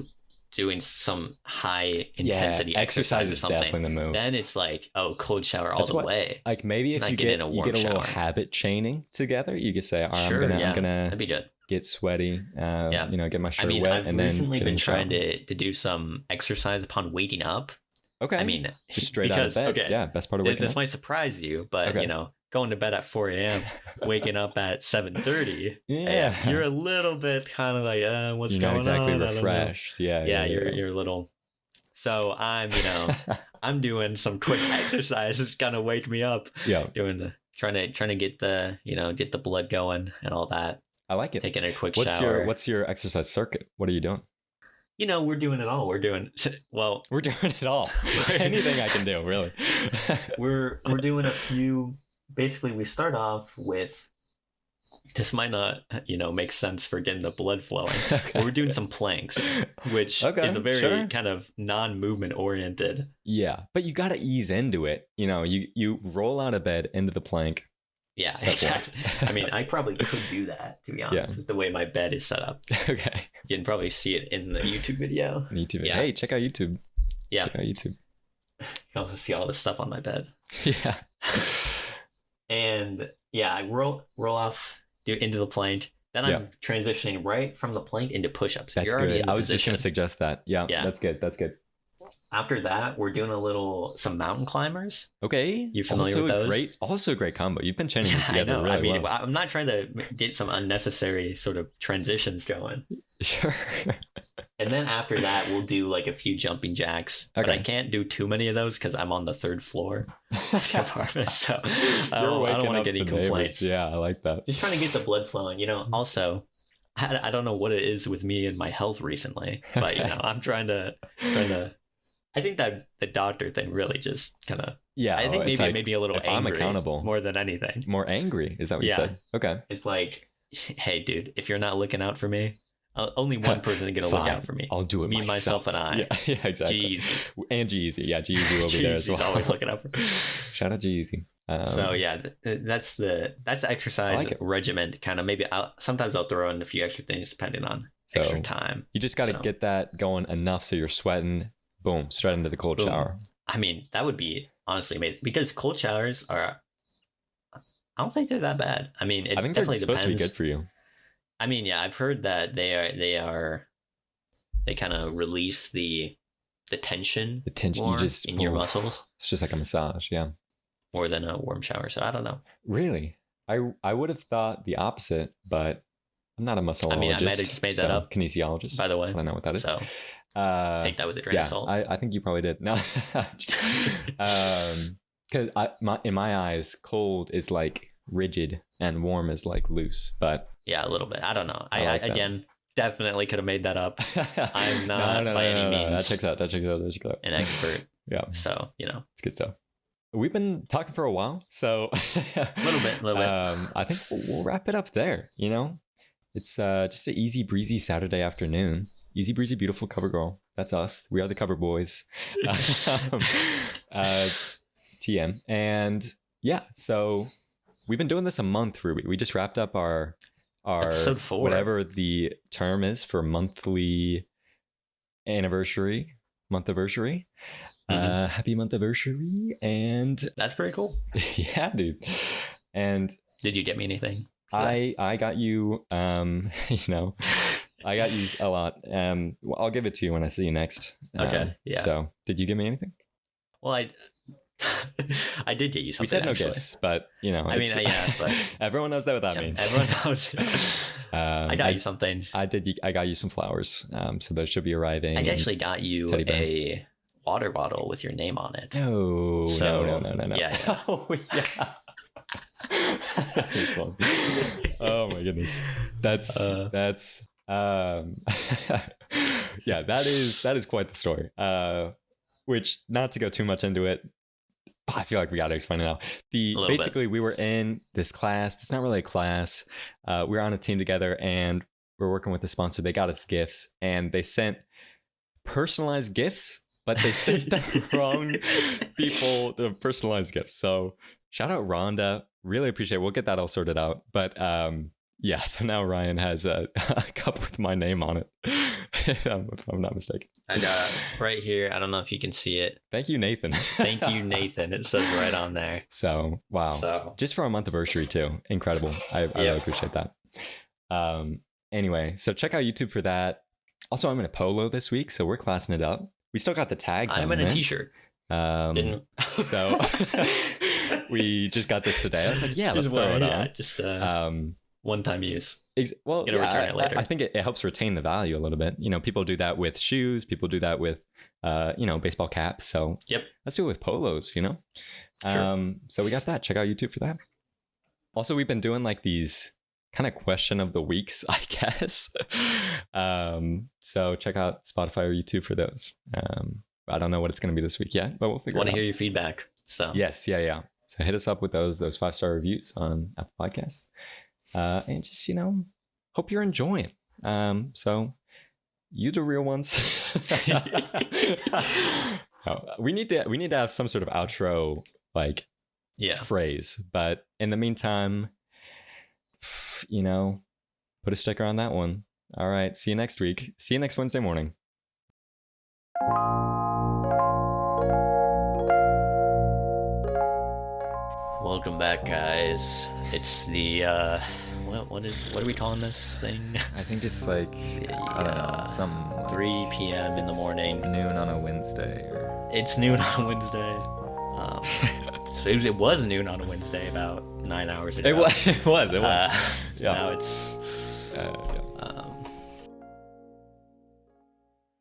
doing some high intensity exercise is definitely the move. Then it's like, cold shower all the way. Like maybe if you get a little habit chaining together, you could say, all right, I'm gonna that'd be good. Get sweaty, get my shirt wet. I've recently been trying to do some exercise upon waking up. Okay. I mean, just straight out of bed. Okay. Yeah, best part of waking up. This might surprise you, but going to bed at 4 a.m., waking up at 7:30. Yeah, you're a little bit kind of like, what's going on? Exactly refreshed. Yeah. You're a little. So I'm, I'm doing some quick exercises, kind of wake me up. Yeah. Trying to get the get the blood going and all that. I like it. Taking a quick shower. What's your exercise circuit? What are you doing? We're doing it all. We're doing it all. Anything I can do, really. We're doing a few. Basically, we start off with. This might not, make sense for getting the blood flowing. But we're doing some planks, which is a very kind of non-movement oriented. Yeah, but you got to ease into it. You roll out of bed into the plank. Yeah, exactly. I mean, I probably could do that, to be honest, with the way my bed is set up. Okay. You can probably see it in the YouTube video. Yeah. Hey, check out YouTube. Yeah. Check out YouTube. You can also see all this stuff on my bed. Yeah. And I roll off into the plank. Then I'm transitioning right from the plank into push-ups. That's good. I was just going to suggest that. Yeah, that's good. after that, we're doing some mountain climbers. Okay. You familiar with those? Also a great combo. You've been chaining this together I know. really well. I'm not trying to get some unnecessary sort of transitions going. Sure. And then after that, we'll do like a few jumping jacks. Okay. But I can't do too many of those because I'm on the 3rd floor of the apartment. So I don't want to get any complaints. Yeah, I like that. Just trying to get the blood flowing. Also, I don't know what it is with me and my health recently, but I'm trying to. I think that the doctor thing really just kind of. Yeah, I think maybe it made me a little angry. I'm accountable more than anything. More angry? Is that what you said? Okay. It's like, hey, dude, if you're not looking out for me. Only one person is going to look out for me. I'll do it myself, and I. Yeah, exactly. Jeezy. And Jeezy. Yeah, Jeezy will be there as well. He's always looking out for me. Shout out Jeezy. So yeah, that's the exercise regimen. Kind of maybe sometimes I'll throw in a few extra things depending on extra time. You just got to get that going enough so you're sweating. Boom, straight into the cold shower. I mean, that would be honestly amazing because cold showers are. I don't think they're that bad. I mean, I think definitely supposed to be good for you. I mean, yeah, I've heard that they kind of release the tension. The tension more in your muscles. It's just like a massage, yeah. More than a warm shower, so I don't know. Really, I would have thought the opposite, but I'm not a muscleologist. I mean, I might have just made that up. Kinesiologist, by the way. I don't know what that is. So take that with a grain of salt. I think you probably did. No, because in my eyes, cold is like rigid and warm is like loose, but. Yeah, a little bit. I don't know. I again, definitely could have made that up. I'm not by any means. That checks out. An expert. Yeah. So, It's good stuff. We've been talking for a while, so. a little bit. I think we'll wrap it up there, It's just an easy breezy Saturday afternoon. Easy breezy, beautiful cover girl. That's us. We are the cover boys. TM. And yeah, so we've been doing this a month, Ruby. We just wrapped up our episode 4, whatever the term is for monthly anniversary, month-iversary. Happy month-iversary. And that's pretty cool. Yeah, dude. And did you get me anything? I got you, I got you a lot. I'll give it to you when I see you next. Okay. Yeah. So did you give me anything? Well, I did get you something. We said no actually. Gifts, but I mean, yeah, but everyone knows that what that means. Everyone knows. I got you something. I got you some flowers. So those should be arriving. I actually got you a water bottle with your name on it. No. Yeah. Oh yeah. Oh my goodness. That's yeah, that is quite the story. Which, not to go too much into it, I feel like we got to explain it now. Basically, we were in this class. It's not really a class. We were on a team together, and we're working with the sponsor. They got us gifts, and they sent personalized gifts, but they sent the wrong people the personalized gifts. So shout out Rhonda. Really appreciate it. We'll get that all sorted out. But yeah, so now Ryan has a cup with my name on it, if I'm not mistaken. I got right here. I don't know if you can see it. Thank you, Nathan. Thank you, Nathan. It says right on there. So, wow. Just for our month-iversary too. Incredible. I really appreciate that. Anyway, so check out YouTube for that. Also, I'm in a polo this week, so we're classing it up. We still got the tags on. I'm in a t-shirt. So we just got this today. I was like, yeah, let's throw it on. Just one-time use. Well, return it later. I think it helps retain the value a little bit. People do that with shoes. People do that with, baseball caps. So let's do it with polos. Sure. So we got that. Check out YouTube for that. Also, we've been doing like these kind of question of the weeks, I guess. So check out Spotify or YouTube for those. I don't know what it's going to be this week yet, but we'll figure it out. Want to hear your feedback? So yes, yeah. So hit us up with those 5-star reviews on Apple Podcasts. And just, hope you're enjoying. So you the real ones. We need to have some sort of outro phrase, but in the meantime, put a sticker on that one. All right. See you next week. See you next Wednesday morning. Welcome back, guys. It's the what are we calling this thing? I think it's like, I don't know, some 3 p.m. in the morning. Noon on a Wednesday. It's noon on a Wednesday. So it was noon on a Wednesday about 9 hours ago. It was. Yeah. Yeah. Now it's